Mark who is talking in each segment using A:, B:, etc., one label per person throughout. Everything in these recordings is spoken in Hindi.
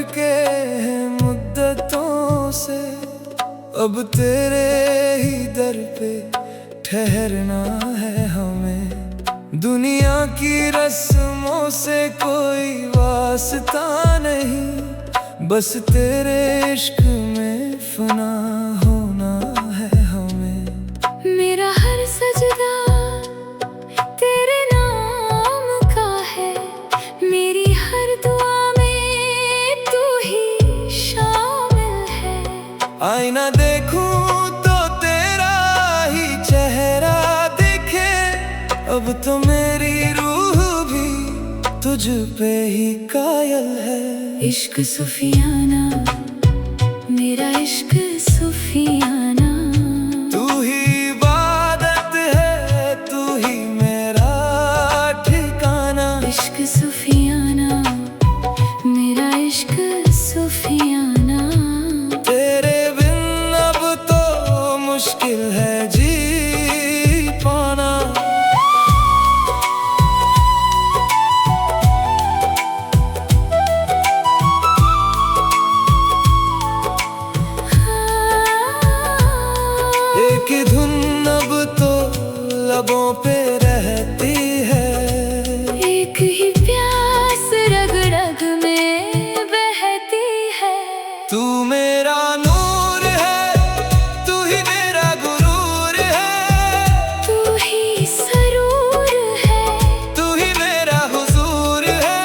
A: भटके हैं मुद्दतों से, अब तेरे ही दर पे ठहरना है हमें। दुनिया की रस्मों से कोई वास्ता नहीं, बस तेरे इश्क में फना होना है हमें।
B: मेरा हर सजदा तेरे नाम का है, मेरी हर दुआ में तू ही शामिल है।
A: आईना देखूं तो तेरा ही चेहरा दिखे, अब तो मेरी रूह भी तुझ पे ही कायल है।
B: इश्क सुफियाना, मेरा इश्क सुफियाना,
A: तू ही इबादत है, तू ही मेरा ठिकाना।
B: इश्क सुफियाना, मेरा इश्क सुफियाना।
A: तेरे बिन अब तो मुश्किल है जी पाना। एक धुन अब तो लबों पे रहती है,
B: एक ही प्यास रग रग में बहती है।
A: तू मेरा नूर है, तू ही मेरा गुरूर है,
B: तू ही सरूर है,
A: तू ही मेरा हुजूर है।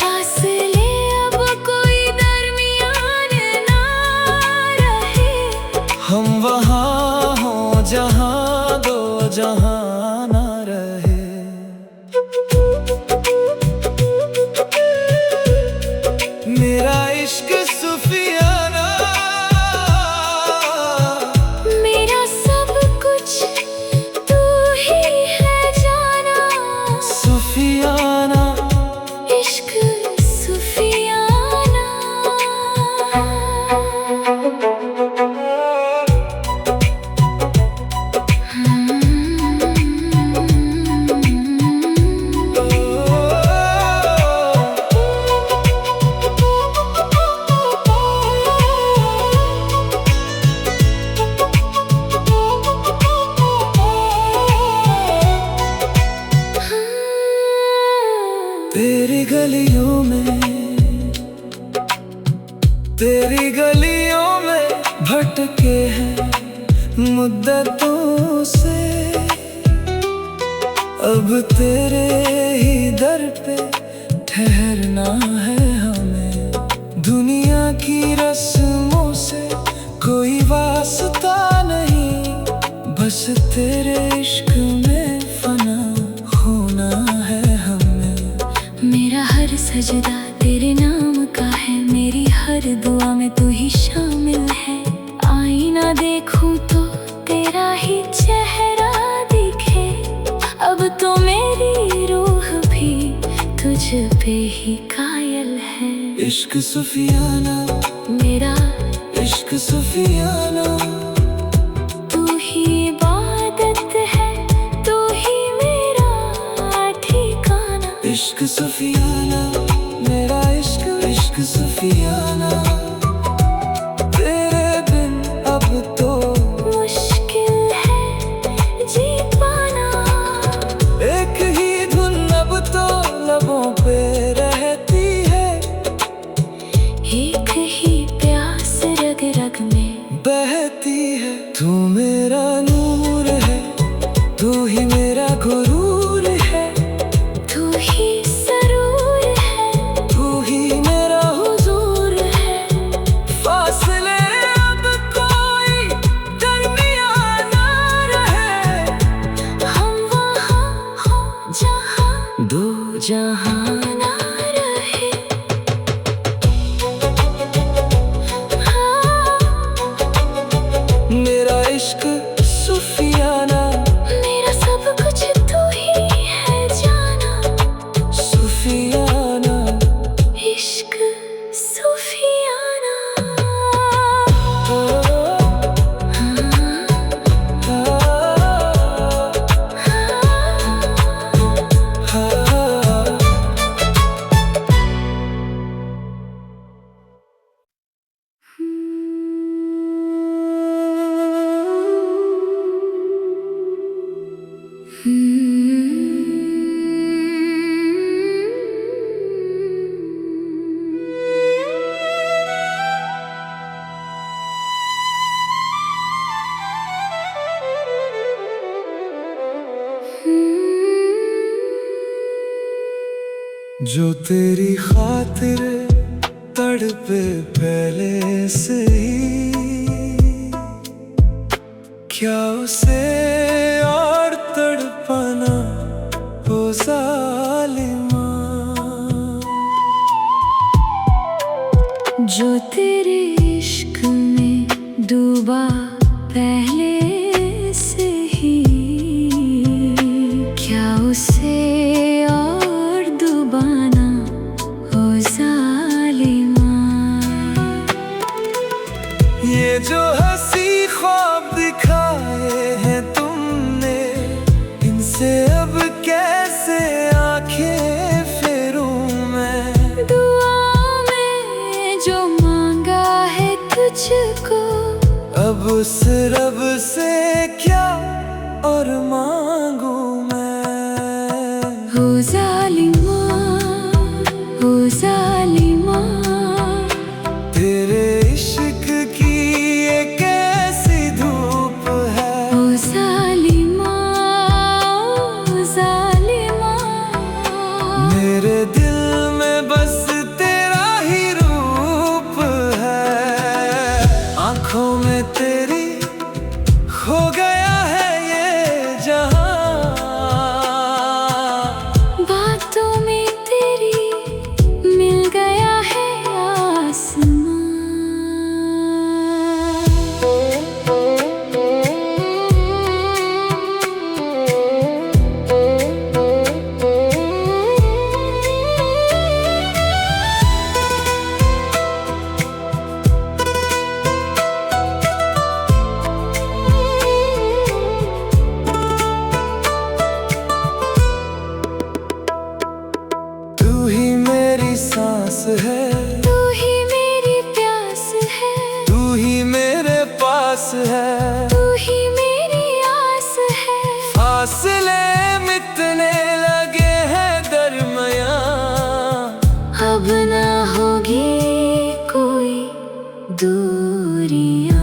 B: फासले अब कोई दरमियान ना रहे,
A: हम वहाँ हों जहाँ दो जहाँ ना रहे। मेरा इश्क सुफियाना,
B: मेरा सब कुछ तू ही है जाना।
A: सुफियाना,
B: इश्क सुफियाना।
A: तेरी गलियों में, तेरी गलियों में भटके हैं मुद्दतों से, अब तेरे ही दर पे ठहरना है हमें। दुनिया की रस्मों से कोई वास्ता नहीं, बस तेरे इश्क में फना होना है हमें।
B: मेरा हर सजदा तेरे नाम का है, मेरी हर दुआ में तू ही शामिल है। आईना देखूं तो तेरा ही चेहरा दिखे, अब तो मेरी रूह भी तुझ पे ही कायल है।
A: इश्क सुफियाना,
B: मेरा
A: इश्क सुफियाना,
B: तू ही इबादत है, तू ही मेरा ठिकाना।
A: इश्क सुफियाना, मेरा इश्क, इश्क सुफियाना। तेरे बिन अब तो
B: मुश्किल है जी पाना,
A: एक ही धुन अब तो लबों पे रहती है,
B: एक ही प्यास रग रग में
A: बहती है। तू मेरा नूर है, तू ही मेरा गुरूर है,
B: तू ही सरूर है,
A: तू ही मेरा हुजूर है। तेरी खातिर तड़पे पहले से ही, क्या उसे और तड़पाना ओ जालिमा।
B: जो तेरे इश्क में डूबा पहले से ही, क्या उसे और डुबाना हो जालिमा।
A: ये जो हंसी ख्वाब दिखाए हैं तुमने, इनसे अब कैसे आंखें फेरूं मैं।
B: दुआ में जो मांगा है तुझको,
A: अब उस रब से क्या और मांगू मैं।
B: हो जालिमा, हो जालिमा।
A: तेरे इश्क की ये कैसी धूप है।
B: हो जालिमा, हो जालिमा।
A: मेरे दिल में बस तेरा ही रूप है। आंखों में तेरी खो गया है ये जहां।
B: बातों में तेरी मिल गया है आसमां।
A: तू ही मेरी सांस है,
B: तू ही मेरी प्यास है,
A: तू ही मेरे पास है।
B: तू ही मेरी आस है।
A: फासले मिटने लगे हैं दरमियां।
B: अब ना होगी कोई दूरियां।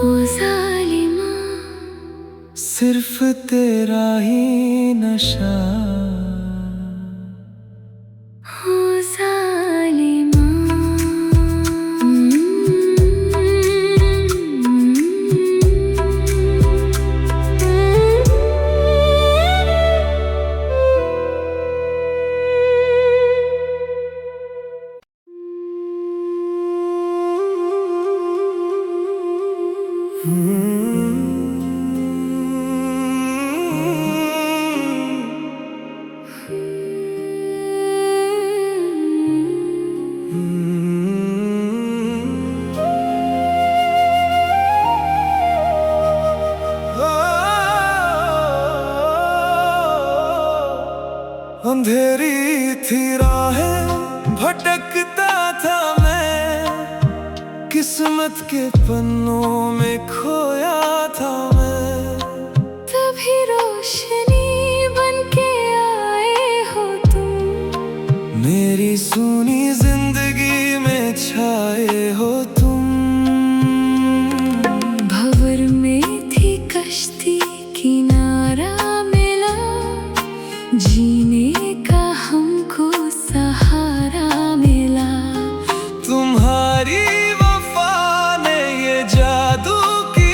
B: हो जालिमा,
A: सिर्फ तेरा ही नशा।
B: हो जालिमा।
A: अंधेरी थी राहें भटकता था मैं, किस्मत के पन्नों में खोया था मैं।
B: तभी रोशनी बनके आए हो तुम,
A: मेरी सूनी जिंदगी में छाए हो तुम।
B: भंवर में थी कश्ती किनारा मिला, जीने का हमको सहारा मिला।
A: तुम्हारी वफा ने ये जादू किया।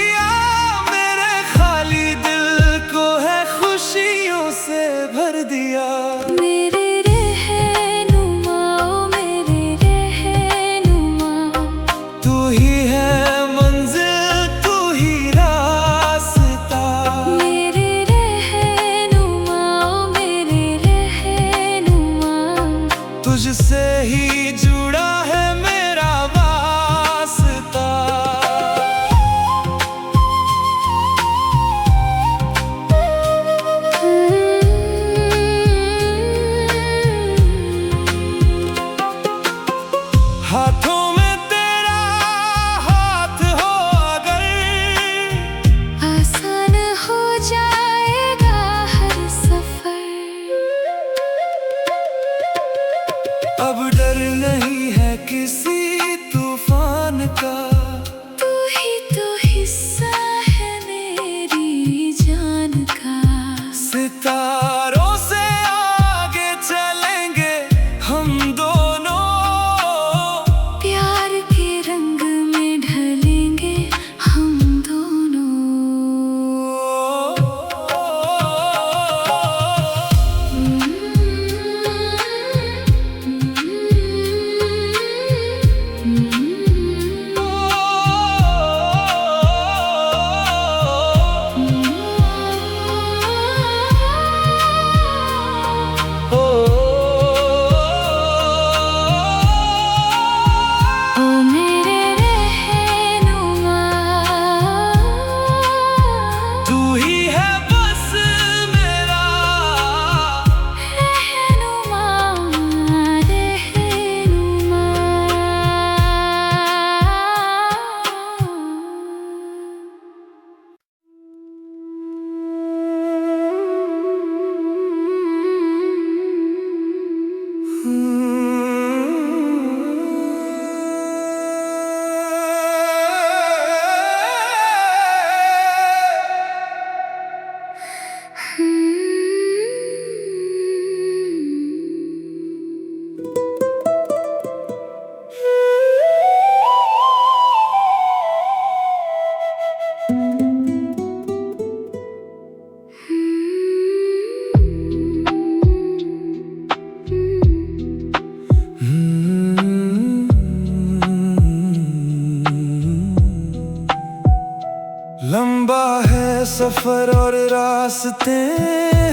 A: लंबा है सफर और रास्ते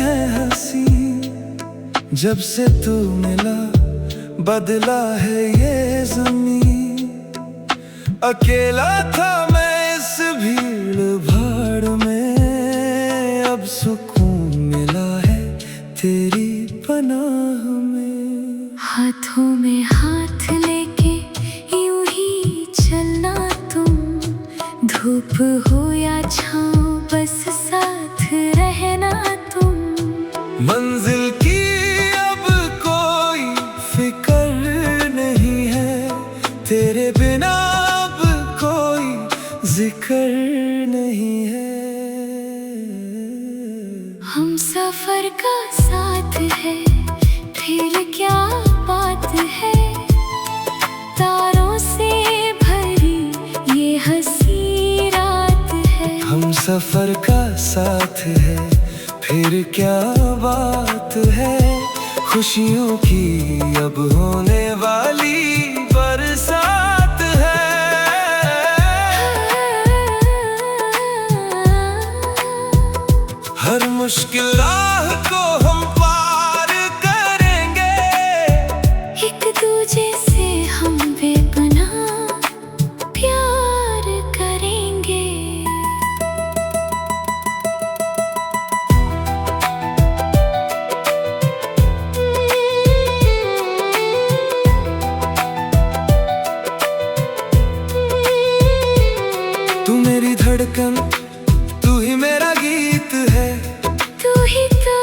A: हैं हंसी, जब से तू मिला बदला है ये ज़मीं। अकेला था मैं इस भीड़ भाड़ में, अब सुकून मिला है तेरी पनाह में।
B: हाथों में हाथ लेके यूं ही चलना तुम, धूप हो या छाँव बस साथ रहना तुम।
A: मंजिल की अब कोई फिक्र नहीं है, तेरे बिना अब कोई जिक्र नहीं है।
B: हम सफर का साथ है फिर क्या बात है, तारों से भरी ये हंसी रात है।
A: हम सफर का साथ है फिर क्या बात है, खुशियों की अब होने वाली बरसात है। हर मुश्किल राह को हम पार करेंगे,
B: एक दूजे से हम बेपनाह प्यार करेंगे।
A: तू मेरी धड़कन, तू ही मेरा गीत है,
B: तू ही तो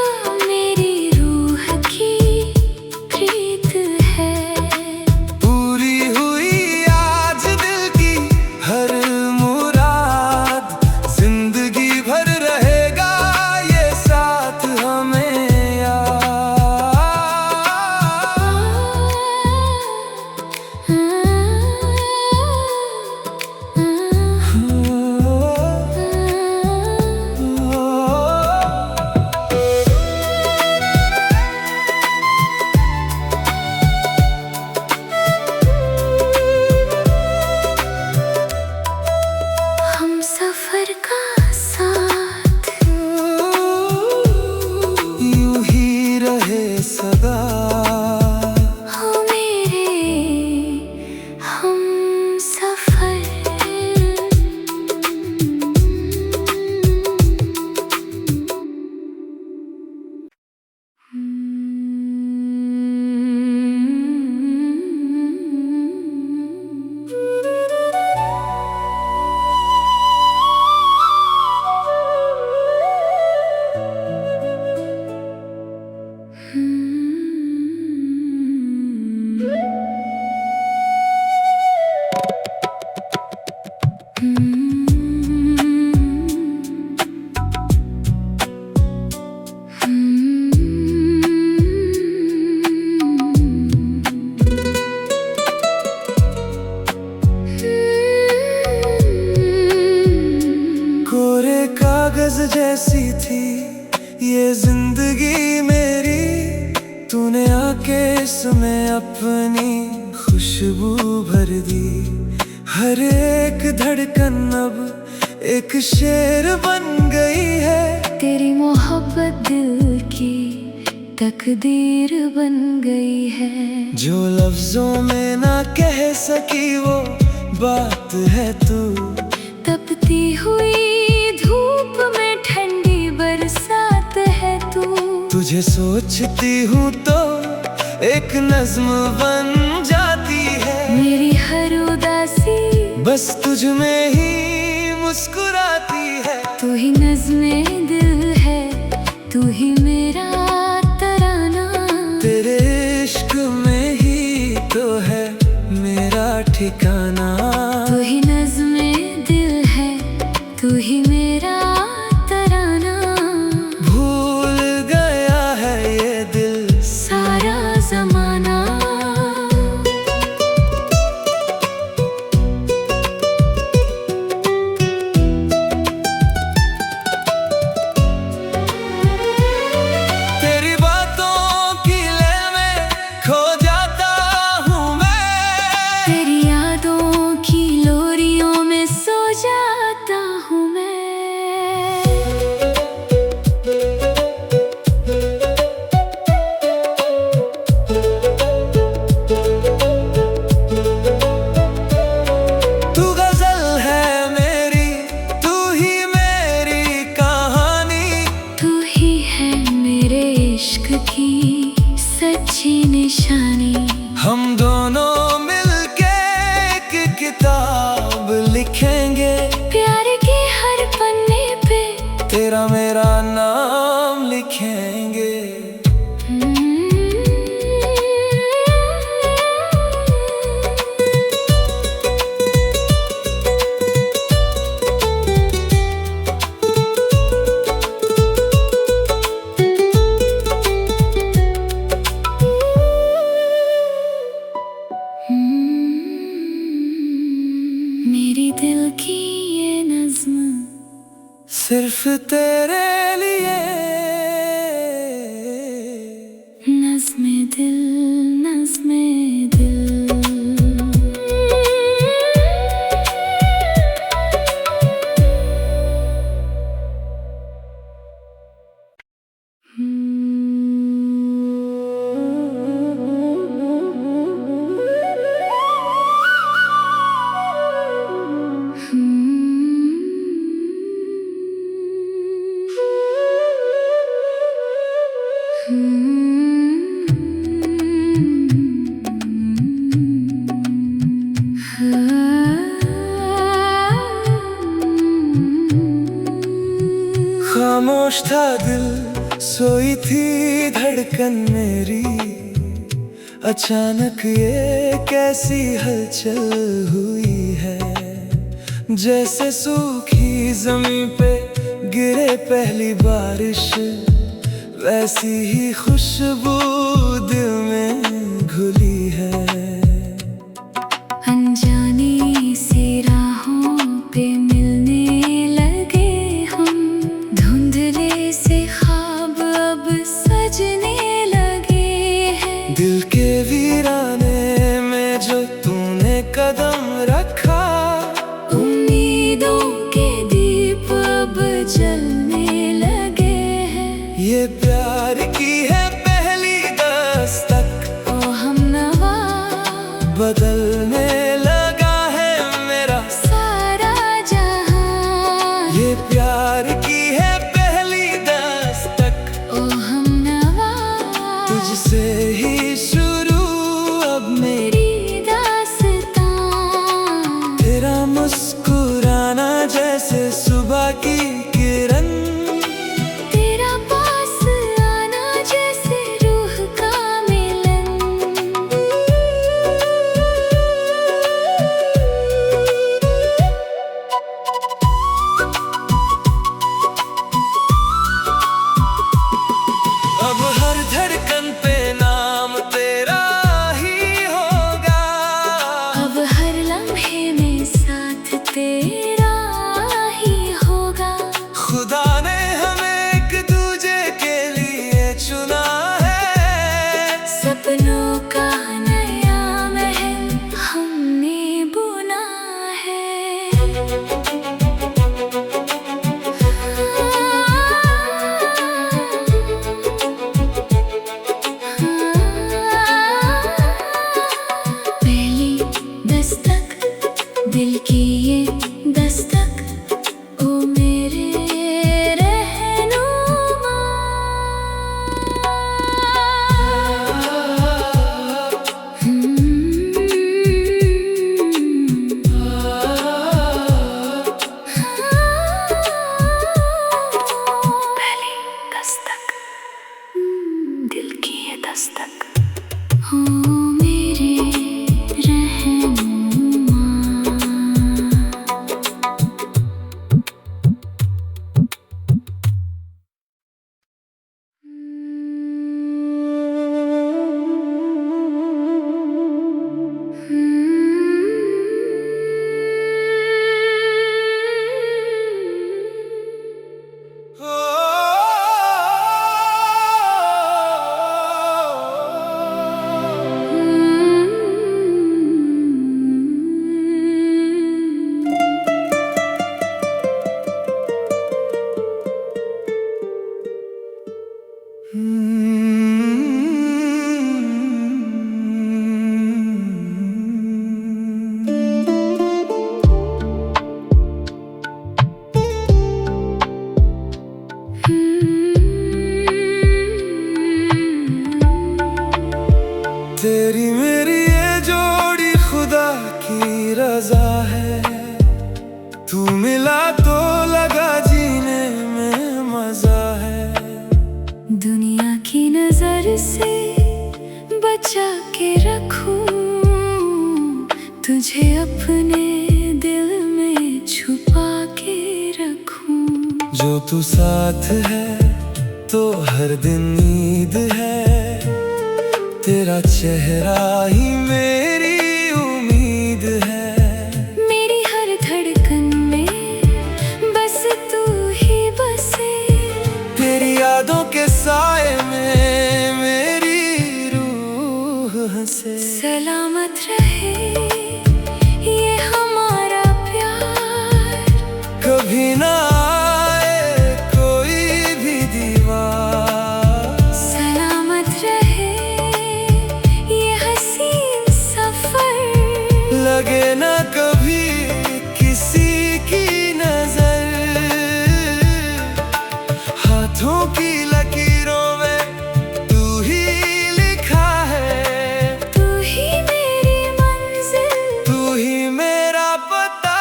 B: मेरी रूह की प्रीत है।
A: पूरी हुई आज दिल की हर मुराद, जिंदगी भर रहेगा ये साथ हमें
B: हम सफर का साथ
A: यूं ही रहे सदा।
B: हो मेरे हम सफर।
A: कोरे कागज जैसी थी ये जिंदगी मेरी, तूने आके इसमें अपनी खुशबू भर दी। हर एक धड़कन अब एक शेर बन गई है,
B: तेरी मोहब्बत दिल की तकदीर बन गई है।
A: जो लफ्जों में ना कह सकी वो बात है तू।
B: तपती हुई धूप में ठंडी बरसात है तू।
A: तुझे सोचती हूँ तो एक नज्म बन जाती है,
B: मेरी हर उदासी
A: बस तुझ में ही मुस्कुराती है।
B: तू ही नज़्मे दिल है, तू ही मेरा तराना।
A: तेरे इश्क में ही तो है मेरा ठिकाना।
B: तू ही नज़्मे दिल है, तू ही मेरा तराना।
A: भूल गया है ये दिल
B: सारा ज़माना।
A: तेरी बातों की ले में खो जाता हूँ मैं,
B: तेरी यादों की लोरियों में सो जाता हूँ मैं।
A: तेरा मेरा नाम लिखेंगे।
B: मेरी दिल की ये नज़्म
A: सिर्फ तेरे लिए।
B: नज़्मे दिल, नज़्मे दिल।
A: खामोश था दिल, सोई थी धड़कन मेरी। अचानक ये कैसी हलचल हुई है। जैसे सूखी जमीन पे गिरे पहली बारिश, वैसी ही खुशबू दिल में घुली है।
B: अनजानी सी राहों पे मिलने लगे हम, धुंधले से ख्वाब अब सजने लगे हैं।
A: दिल के वीराने में जो तूने कदम रखा,
B: उम्मीदों के दीप अब जलने लगे हैं।
A: ये प्यार की है पहली दस्तक,
B: ओ हमनवा
A: बदलने लगा है मेरा
B: सारा जहां।
A: ये प्यार की है पहली दस्तक,
B: ओ हमनवा
A: तुझसे ही शुरू अब मेरी।
B: मेरी दास्तां।
A: तेरा मुस्कुराना जैसे सुबह की किरण,
B: तेरा पास आना जैसे रूह का मिलन।
A: अब हर धड़कन पे नाम तेरा ही होगा।
B: अब हर लम्हे में साथ तेरा ही होगा। तुझे अपने दिल में छुपा के रखूं।
A: जो तू साथ है तो हर दिन ईद है, तेरा चेहरा ही मेरी उम्मीद है।
B: मेरी हर धड़कन में बस तू ही बसे,
A: तेरी यादों के साए में मेरी रूह हंसे।
B: सलामत रहे ये हमारा प्यार,
A: कभी ना आए कोई भी दीवार।
B: सलामत रहे ये हसीन सफर,
A: लगे ना कभी किसी की नजर। हाथों की लकीरों में तू ही लिखा है,
B: तू ही मेरी मंजिल,
A: तू ही मेरा पता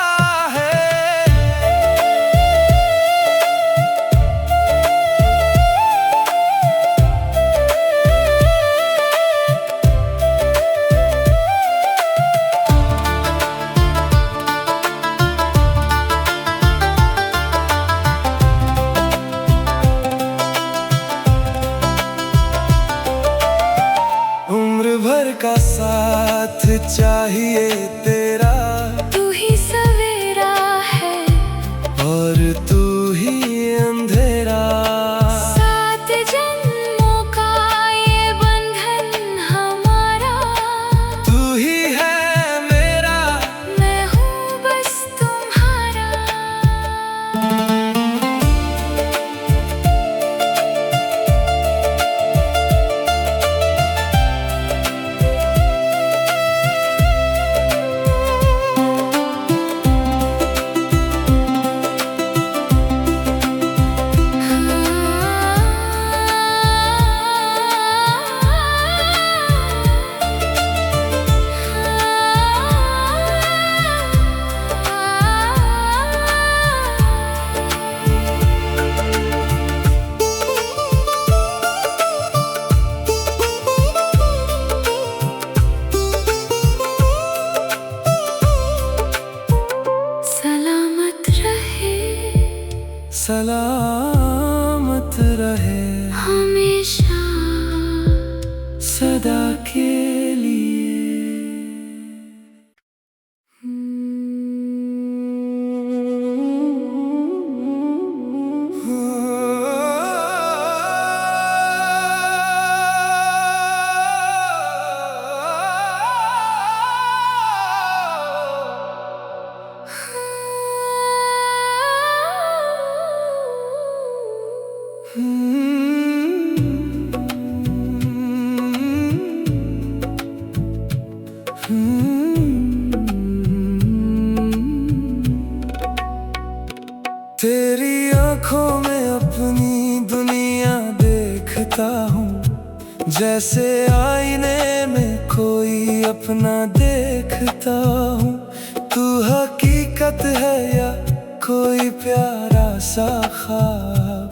A: है। उम्र भर का साथ चाहिए तेरा,
B: तू ही सवेरा है
A: और तू ही अंधेरा।
B: 7 जन्मों का ये बंधन हमारा,
A: तू ही है मेरा,
B: मैं हूँ बस तुम्हारा। सलामत रहे,
A: सलामत रहे
B: हमेशा
A: सदा के लिए। तेरी आंखों में अपनी दुनिया देखता हूँ, जैसे आईने में कोई अपना देखता हूँ। तू हकीकत है या कोई प्यारा सा ख्वाब,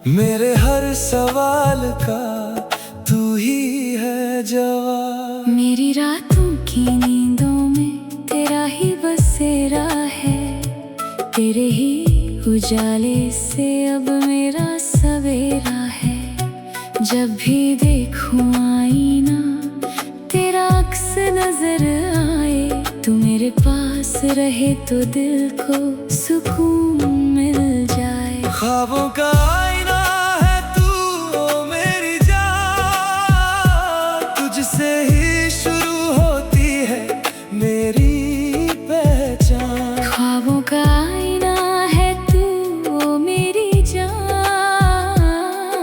A: मेरे हर सवाल का तू ही है जवाब।
B: मेरी रातों की नींदों में तेरा ही बसेरा है, तेरे ही उजाले से अब मेरा सवेरा है। जब भी देखूं आईना तेरा अक्स नजर आए, तू मेरे पास रहे तो दिल को सुकून मिल जाए।
A: ख्वाबों का आईना है तू ओ मेरी जान, तुझसे ही शुरू होती है मेरी पहचान।
B: ख्वाबों का आईना है तू ओ मेरी जान,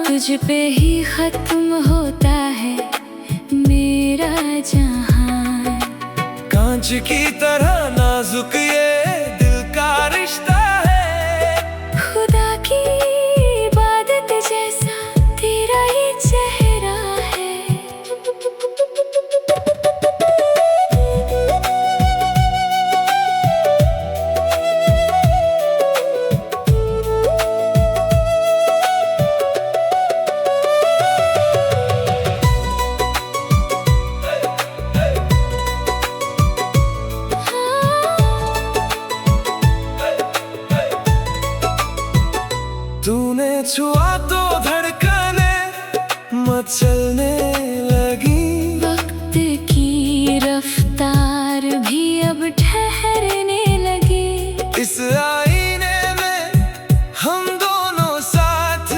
B: तुझ पे ही खत्म होता है मेरा जहां।
A: कांच की तरह नाजुक ये दिल का रिश्ता है,
B: खुदा की इबादत जैसा तेरा ही चेहरा है।
A: तूने छुआ तो धड़कने मचलने लगी।
B: वक्त की रफ्तार भी अब ठहरने लगी।
A: इस आईने में हम दोनों साथ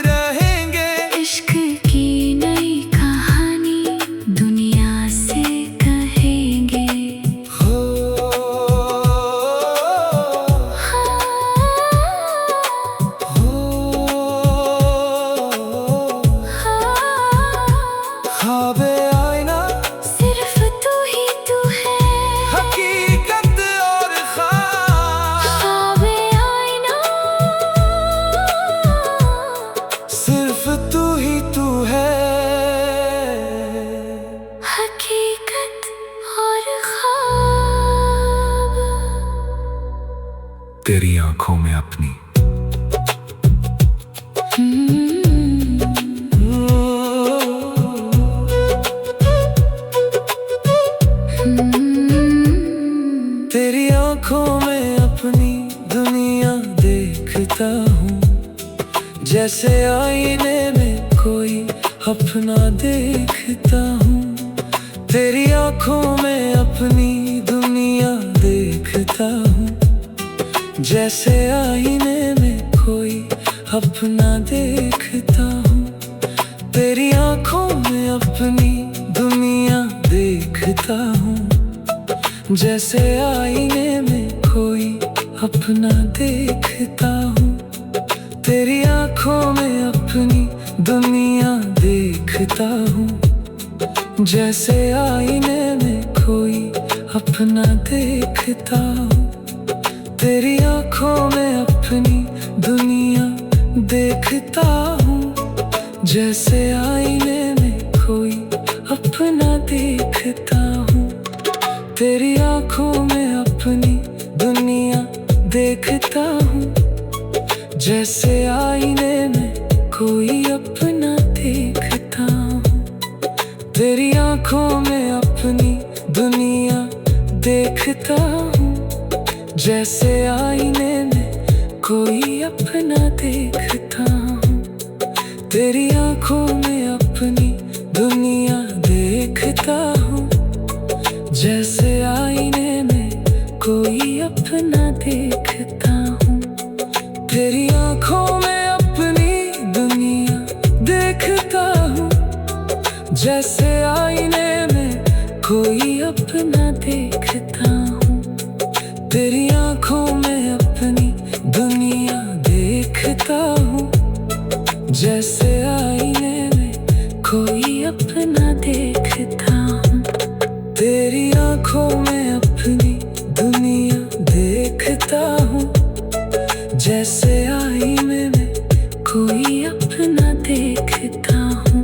A: रहेंगे।
B: इश्क की नई कहानी दुनिया से कहेंगे।
A: हो ख्वाबे आईना
B: सिर्फ तू ही तू है।
A: हकीकत और
B: ख्वाबे आईना
A: सिर्फ तू ही तू है।
B: हकीकत और ख्वाब।
A: तेरी आंखों में अपनी तेरी आंखों में अपनी दुनिया देखता हूँ। जैसे आईने में कोई अपना देखता हूँ। तेरी आंखों में अपनी दुनिया देखता हूँ। जैसे आईने में कोई अपना देखता हूँ। तेरी आंखों में अपनी दुनिया देखता हूँ। जैसे आईने में कोई अपना देखता हूँ। तेरी आंखों में अपनी दुनिया देखता हूँ। जैसे आईने में कोई अपना देखता हूँ। तेरी आंखों में अपनी दुनिया देखता हूँ। जैसे आईने में कोई अपना देखता हूँ। तेरी आंखों में अपनी दुनिया देखता हूँ। जैसे आईने में कोई अपना देखता हूँ। तेरी आंखों में अपनी दुनिया देखता हूँ। जैसे आईने में कोई अपना देखता हूँ। तेरी आंखों में अपनी दुनिया देखता हूँ। जैसे आईने में कोई अपना देखता हूँ। तेरी आंखों में अपनी दुनिया देखता हूँ। जैसे आईने में कोई अपना देखता हूँ। तेरी आंखों में अपनी दुनिया देखता हूँ। जैसे आईने में कोई अपना देखता हूँ। तेरी आंखों में अपनी दुनिया देखता हूँ। जैसे आईने में कोई अपना देखता हूँ।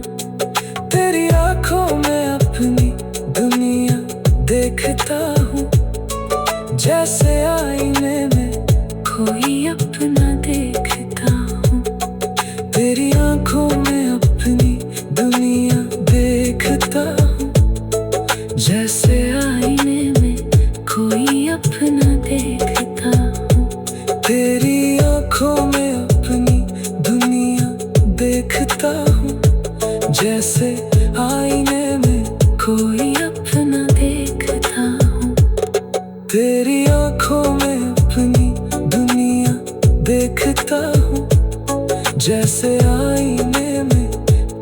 A: तेरी आंखों में अपनी दुनिया देखता हूँ। जैसे आईने में कोई अपना देखता हूँ। तेरी आंखों में अपनी दुनिया देखता हूँ। जैसे आईने में कोई अपना देखता हूँ। तेरी आंखों में अपनी दुनिया देखता हूँ। जैसे आईने में कोई अपना देखता हूँ। तेरी आंखों में अपनी दुनिया देखता हूँ। जैसे आईने में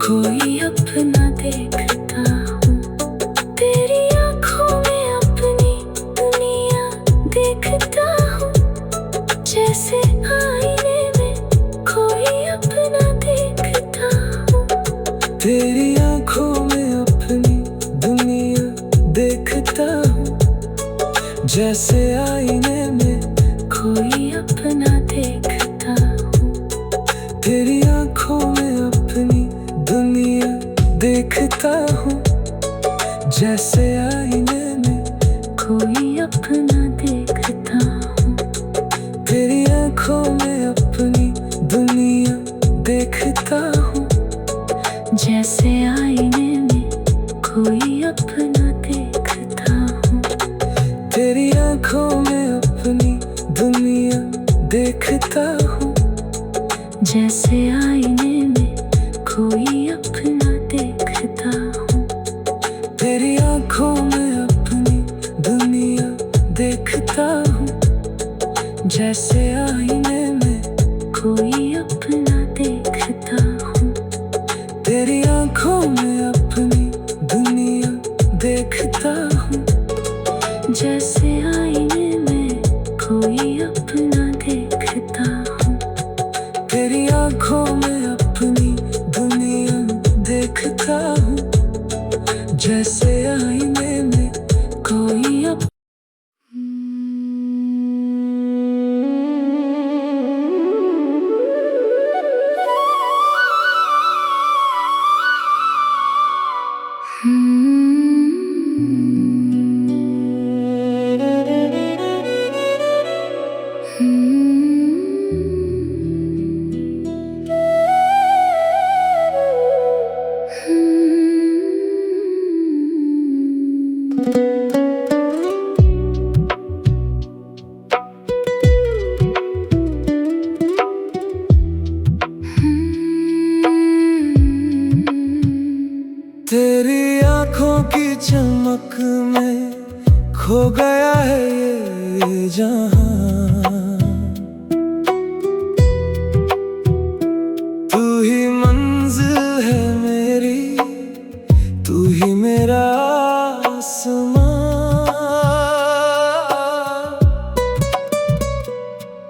A: कोई अपना देखता हूँ। तेरी आंखों में अपनी दुनिया देखता हूँ। जैसे आईने में कोई अपना देखता हूँ। तेरी आंखों में अपनी दुनिया देखता हूँ। जैसे आईने में कोई अपना देखता हूँ। तेरी आंखों में अपनी दुनिया देखता हूँ। जैसे आईने में कोई अपना देखता हूँ। तेरी आंखों में अपनी दुनिया देखता हूँ। जैसे आईने में कोई अपना देखता हूँ। तेरी आंखों में
B: जैसे आईने में कोई अपना देखता हूँ।
A: तेरी आंखों में अपनी दुनिया देखता हूँ।
B: जैसे आईने में कोई अपना देखता हूँ।
A: तेरी आंखों में अपनी दुनिया देखता हूँ।
B: जैसे आईने में कोई अपना देखता हूँ।
A: तेरी आंखों में अपनी दुनिया देखता हूँ। जैसे आईने में कोई तेरी आंखों की चमक में खो गया है ये जहां। तू ही मंजिल है मेरी, तू ही मेरा आसमां।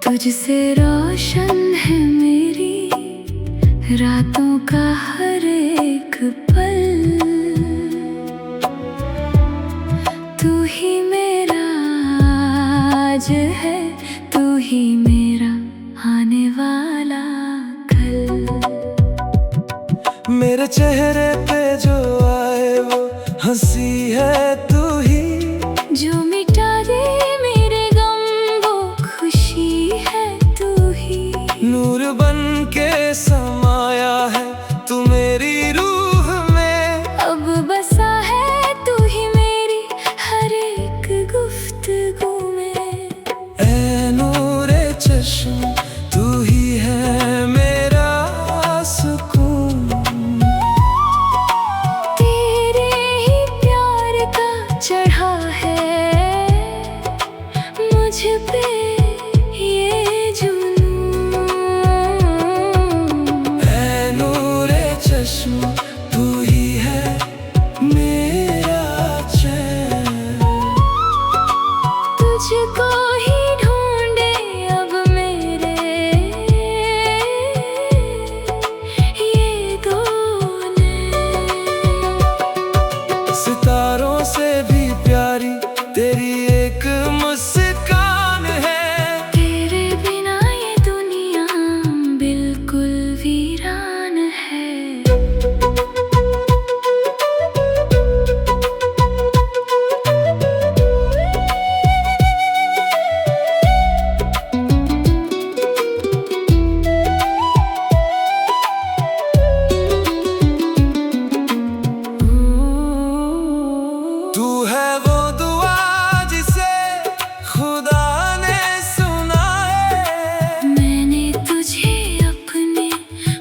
B: तुझसे रोशन है मेरी रातों का हर एक पल। तू ही मेरा आज है, तू ही मेरा आने वाला कल।
A: मेरे चेहरे पे जो आए वो हंसी है तू ही,
B: जो मिटा दे मेरे गम वो खुशी है तू ही।
A: नूर बन के समाया है तू मेरी रूह में।
B: अब बसा है तू ही मेरी हर एक गुफ्तगू में।
A: ऐ नूरे चश्म तू ही है मेरा सुकून।
B: तेरे ही प्यार का चढ़ा है मुझ पे ये जुनून।
A: ऐ नूरे चश्म तू ही है मेरा चैन।
B: तुझको ही ढूंढे अब मेरे ये दो नैन।
A: सितारों से भी प्यारी तेरी एक मुस्कान है।
B: तेरे बिना ये दुनिया बिल्कुल वीरान है।
A: तू है वो दुआ जिसे खुदा ने सुना है।
B: मैंने तुझे अपने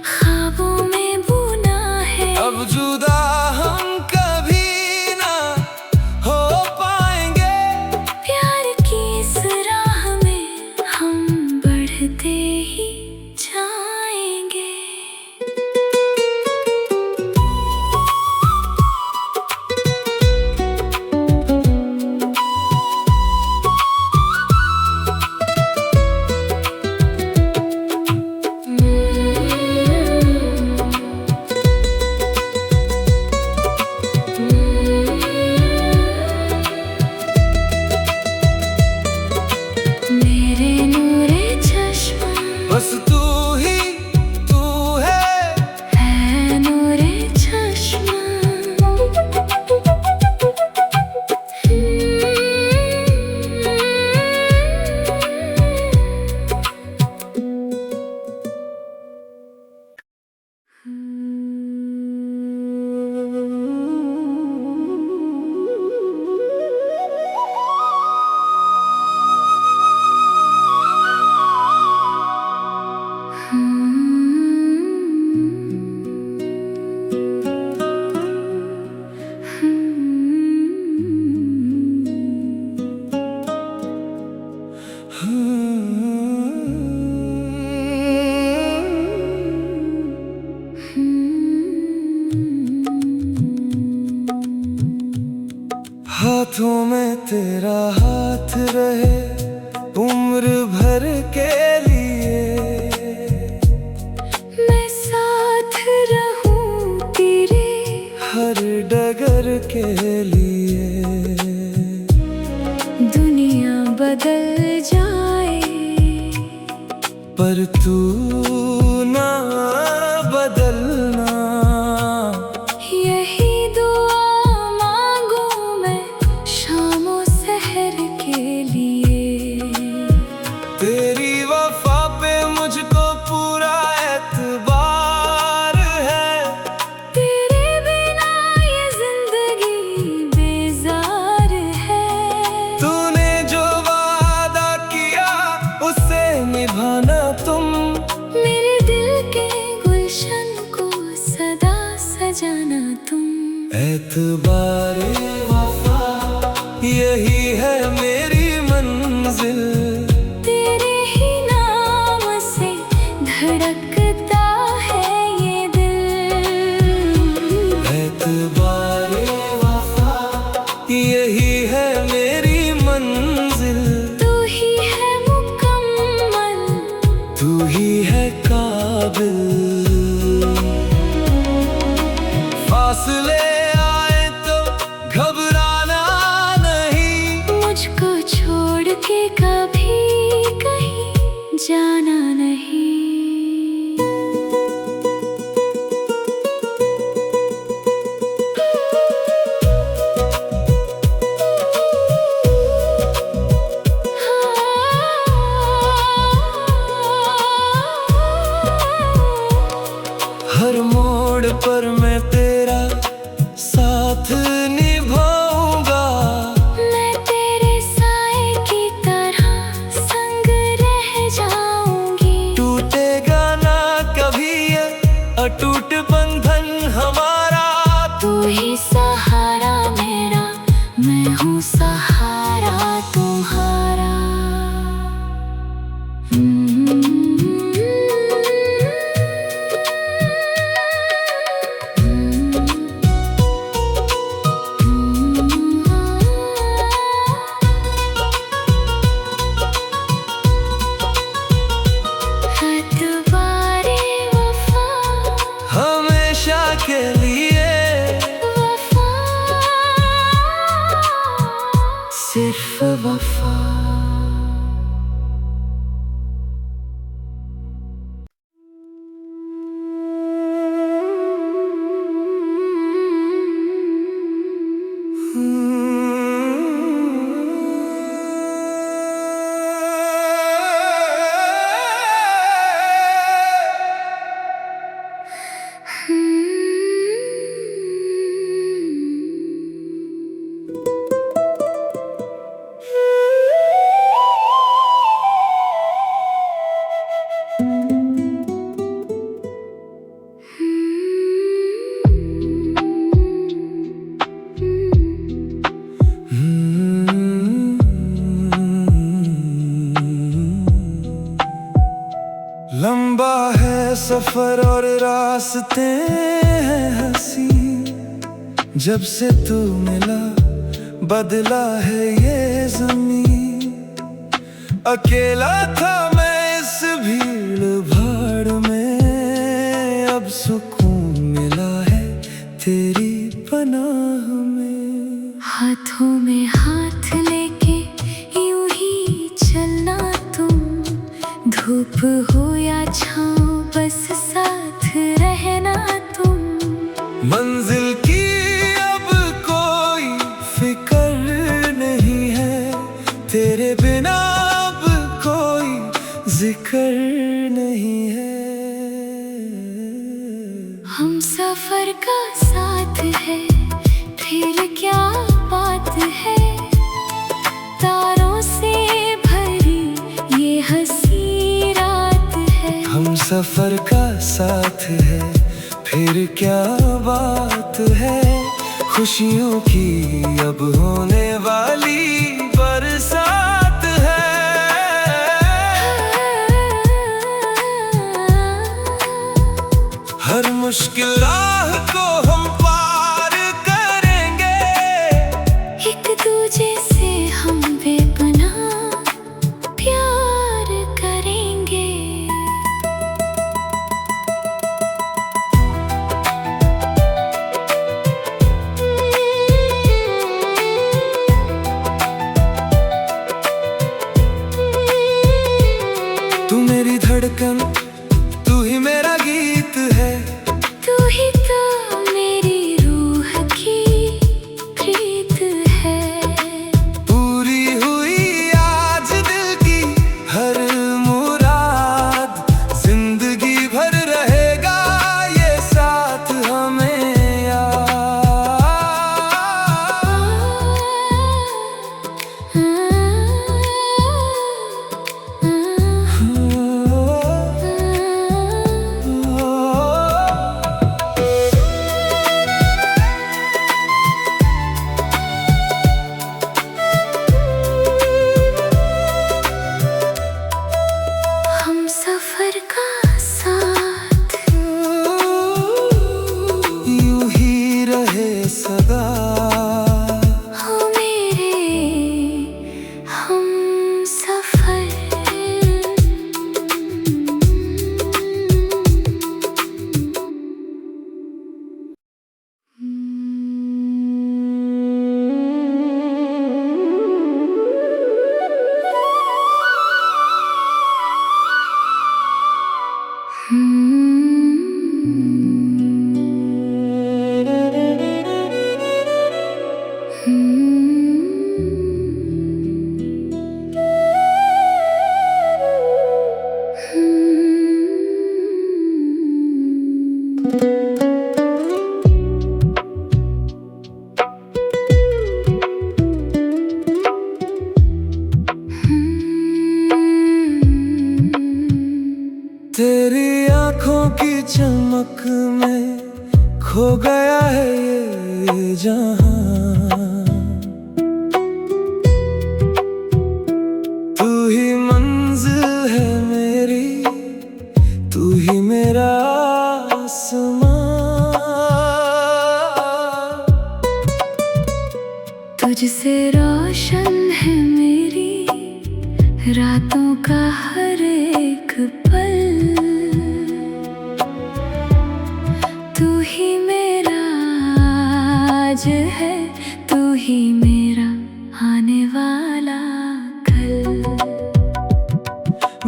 B: ख्वाबों में बुना है।
A: अब जुदा हम कभी ना हो पाएंगे।
B: प्यार की इस राह में हम बढ़ते ही जाएंगे। मेरे नूरे चश्मा
A: बस तू ही तू
B: है नूरे चश्मा।
A: तू ना बदलना।
B: यही दुआ मांगू मैं शामों सहर के लिए।
A: तेरी वफा पे मुझको पूरा एतबार है।
B: तेरे बिना ये जिंदगी बेजार है।
A: तूने जो वादा किया उसे निभाना तुम।
B: मेरे दिल के गुलशन को सदा सजाना तुम।
A: एतबारे वफा यही है मेरी मंजिल।
B: तेरे ही नाम से धड़कता है ये दिल।
A: एतबारे वफा यही है मेरी मंजिल।
B: तू ही है मुकम्मल,
A: तू ही है काबिल। फासले आए तो घबराना नहीं।
B: मुझको छोड़ के कभी कहीं जाना नहीं।
A: हर मोड़ पर मैं तेरा साथ निभाऊंगा।
B: मैं तेरे साए की तरह संग रह जाऊंगी।
A: टूटेगा ना कभी ये अटूट बंधन हमारा।
B: तू ही सहारा मेरा, मैं हूँ सहारा तुम्हारा। एतबारे वफा,
A: हमेशा के लिए
B: वफा, सिर्फ वफा।
A: लंबा है सफर और रास्ते हैं हंसी। जब से तू मिला बदला है ये ज़मीं। अकेला था मैं इस भीड़ भाड़ में। अब सुकून मिला है तेरी पनाह में।
B: हाथों में हाथ लेके यूं ही चलना तुम। धूप हो या छाँव बस साथ रहना तुम।
A: मंजिल की अब कोई फिक्र नहीं है। तेरे बिना अब कोई जिक्र नहीं है।
B: हम सफर का साथ है फिर क्या बात है। तारों से भरी ये हंसी रात है।
A: हम सफर का साथ है फिर क्या बात है। खुशियों की अब होने वाली बरसात है। हर मुश्किल राह को हम पार करेंगे।
B: एक दूजे से हम बेपनाह प्यार करेंगे।
A: तू मेरी धड़कन तू ही मेरा गीत है,
B: तू ही तो मेरी रूह की प्रीत है।
A: पूरी हुई आज दिल की हर मुराद, जिंदगी भर रहेगा ये साथ हमें याद।
B: हम सफर का साथ
A: यूं ही रहे सदा,
B: हो मेरे हम सफर।
A: तेरी आंखों की चमक में खो गया है ये जहां। तू ही मंजिल है मेरी, तू ही मेरा आसमां।
B: तुझसे रोशन है मेरी रातों का हर एक पल। तू ही मेरा आज है, तू ही मेरा आने वाला कल।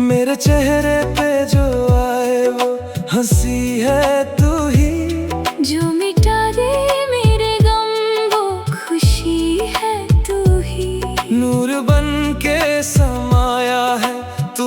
A: मेरे चेहरे पे जो आए वो हंसी है तू ही,
B: जो मिटा दे मेरे गम वो खुशी है तू ही।
A: नूर बन के समाया है तू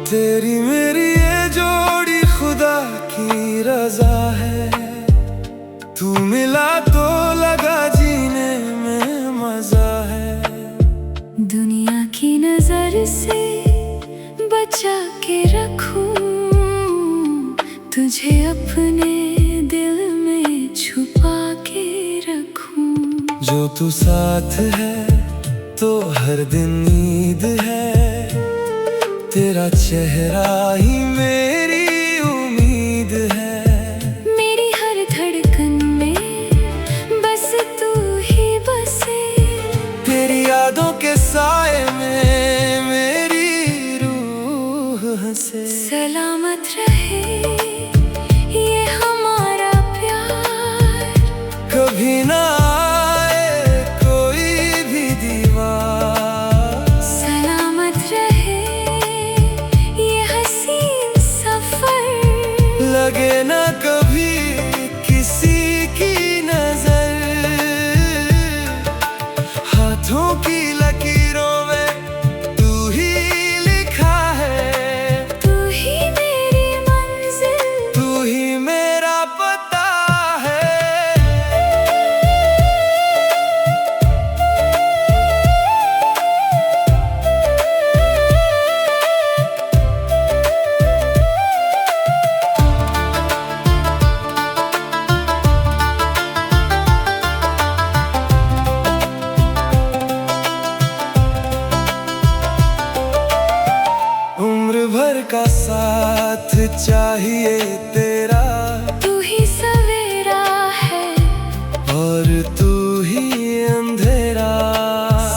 A: तेरी मेरी ये जोड़ी खुदा की रजा है। तू मिला तो लगा जीने में मजा है।
B: दुनिया की नजर से बचा के रखूं, तुझे अपने दिल में छुपा के रखूं।
A: जो तू साथ है तो हर दिन ईद है। तेरा चेहरा ही मेरी उम्मीद है।
B: मेरी हर धड़कन में बस तू ही बसे।
A: तेरी यादों के साए में मेरी रूह हंसे।
B: सलामत रहे ये हमारा प्यार,
A: कभी ना आए कोई भी दीवार।
B: सलामत रहे ये हसीन सफर,
A: लगे ना कभी किसी की नजर। हाथों की लकीरों में तू ही लिखा है।
B: तू ही मेरी मंजिल,
A: तू ही मेरा पता है। उम्र भर का साथ चाहिए तेरा।
B: तू ही सवेरा है
A: और तू ही अंधेरा।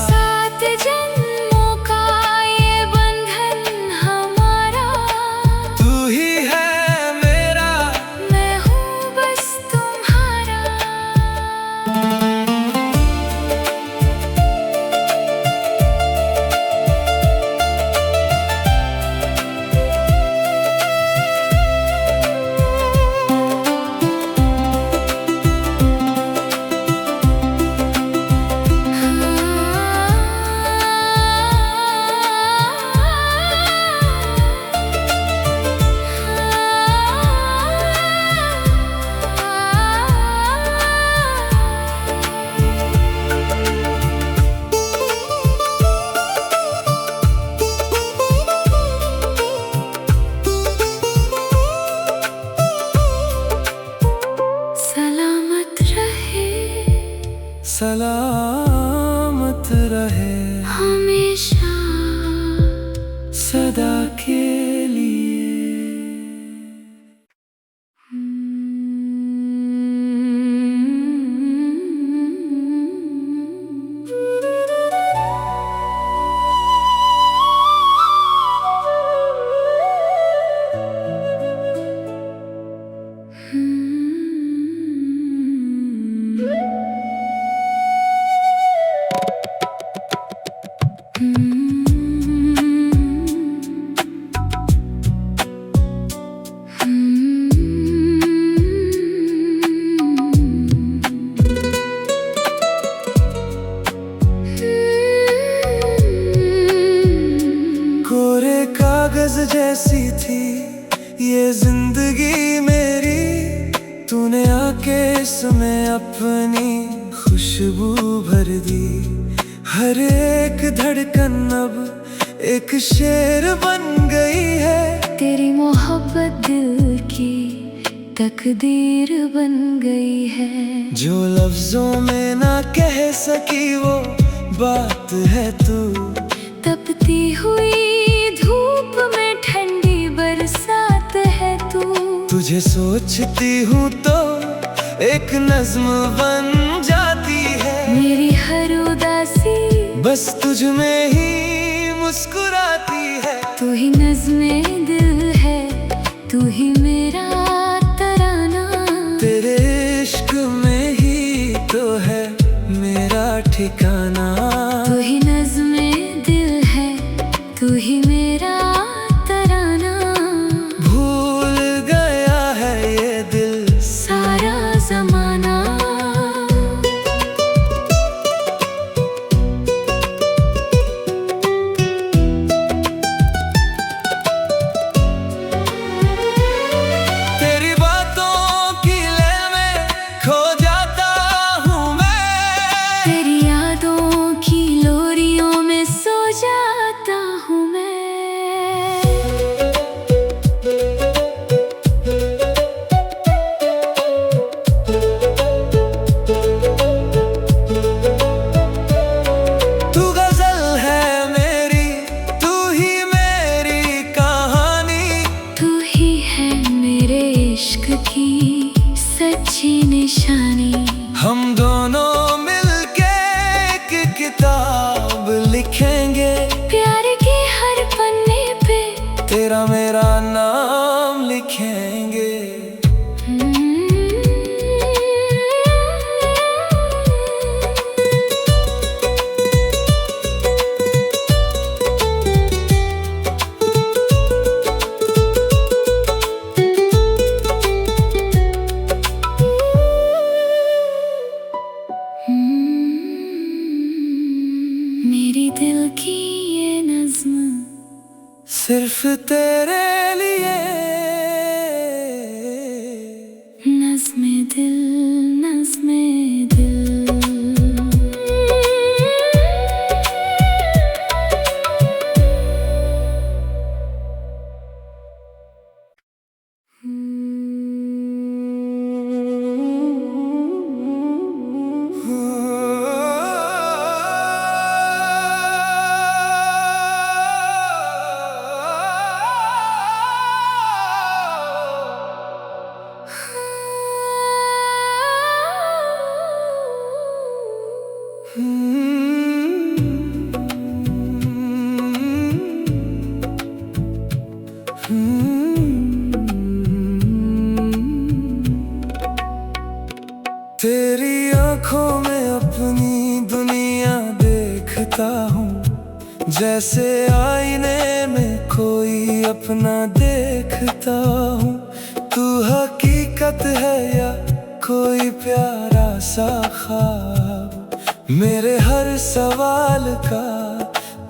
B: 7 जन्मों का ये बंधन हमारा।
A: तू ही है मेरा,
B: मैं हूँ बस तुम्हारा। सलामत रहे,
A: सलामत रहे
B: हमेशा
A: सदा के लिए। कोरे कागज जैसी थी ये जिंदगी मेरी। तूने आके इसमें अपनी खुशबू भर दी। हर एक धड़कन अब एक शेर बन गई है।
B: तेरी मोहब्बत दिल की तकदीर बन गई है।
A: जो लफ्जों में ना कह सकी वो बात है तू।
B: तपती हुई धूप में ठंडी बरसात है तू।
A: तुझे सोचती हूँ तो एक नज्म बन जाती है।
B: मेरी हर उदासी
A: बस तुझ में ही मुस्कुराती है।
B: तू ही नज़्मे दिल है, तू ही मेरा तराना।
A: तेरे इश्क में ही तो है मेरा ठिकाना।
B: तू ही नज़्मे दिल है, तू ही मेरा तराना।
A: भूल गया है ये दिल
B: सारा ज़माना।
A: तेरा मेरा नाम लिखेंगे।
B: मेरी दिल की ये नज़्म
A: सिर्फ तेरे लिए।
B: नज़्मे दिल, नज़्मे दिल।
A: तेरी आंखों में अपनी दुनिया देखता हूँ, जैसे आईने में कोई अपना देखता हूँ। तू हकीकत है या कोई प्यारा सा ख्वाब, मेरे हर सवाल का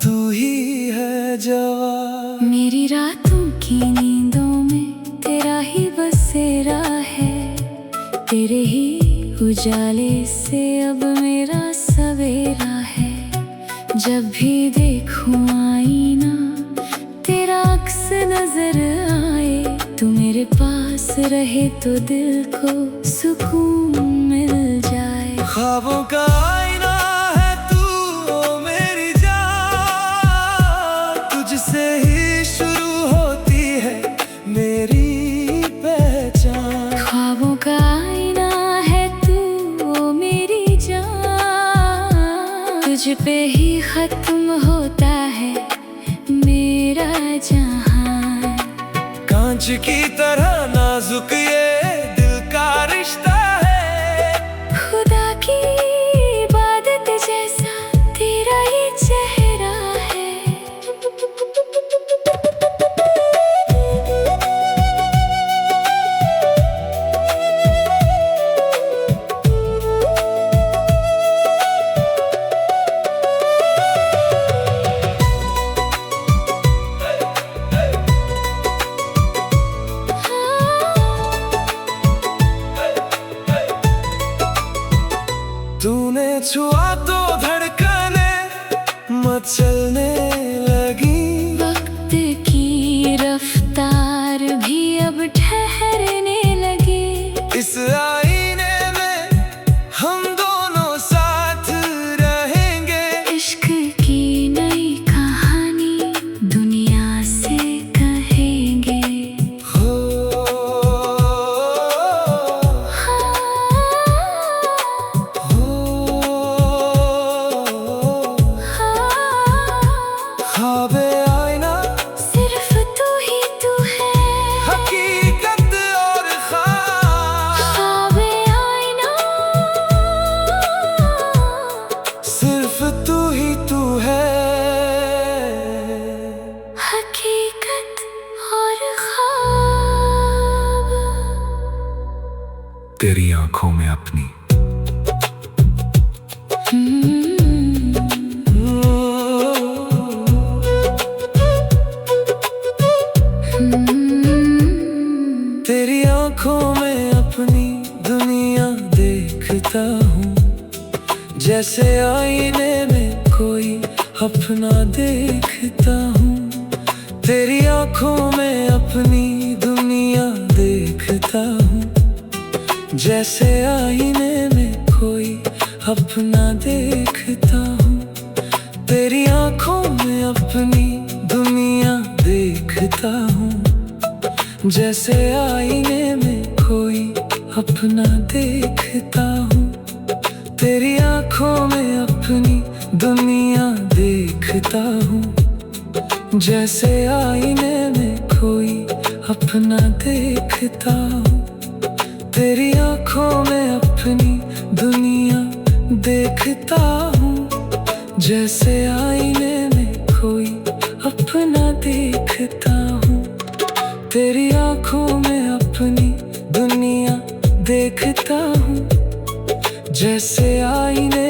A: तू ही है जवाब।
B: मेरी रातों की नींदों में तेरा ही बसेरा है, तेरे ही उजाले से अब मेरा सवेरा है। जब भी देखूं आईना तेरा अक्स नजर आए, तू मेरे पास रहे तो दिल को सुकून मिल जाए।
A: ख्वाबों का आईना है तू ओ मेरी जान, तुझसे ही शुरू होती है मेरी पहचान।
B: ख्वाबों का आईना है तू ओ मेरी जान, तुझ पे ही खत्म होता है मेरा जहां।
A: कांच की तरह नाजुक ये दिल का रिश्ता है,
B: खुदा की इबादत जैसा तेरा ये चेहरा है।
A: तूने छुआ तो धड़कने मचलने लगी,
B: वक्त की रफ्तार भी अब ठहरने लगी।
A: इस आईने में हम दोनों साथ रहेंगे।
B: इश्क की नई कहानी दुनिया से कहेंगे।
A: हो ख्वाबे आईना
B: सिर्फ तू ही तू है,
A: हकीकत और ख्वाब।
B: ख्वाबे आईना
A: सिर्फ तू ही तू है,
B: हकीकत और ख्वाब।
A: तेरी आंखों में अपनी तेरी आंखों में अपनी दुनिया देखता हूँ, जैसे आईने में कोई अपना देखता हूँ। तेरी आंखों में अपनी दुनिया देखता हूँ, जैसे आईने में कोई अपना देखता हूँ। तेरी आंखों में अपनी दुनिया देखता हूँ, जैसे आईने में कोई अपना देखता हूँ। तेरी आंखों में अपनी दुनिया देखता हूँ, जैसे आईने में अपना देखता हूँ। तेरी आंखों में अपनी दुनिया देखता हूँ, जैसे आईने में कोई अपना देखता हूँ। तेरी आंखों में अपनी दुनिया देखता हूँ, जैसे आईने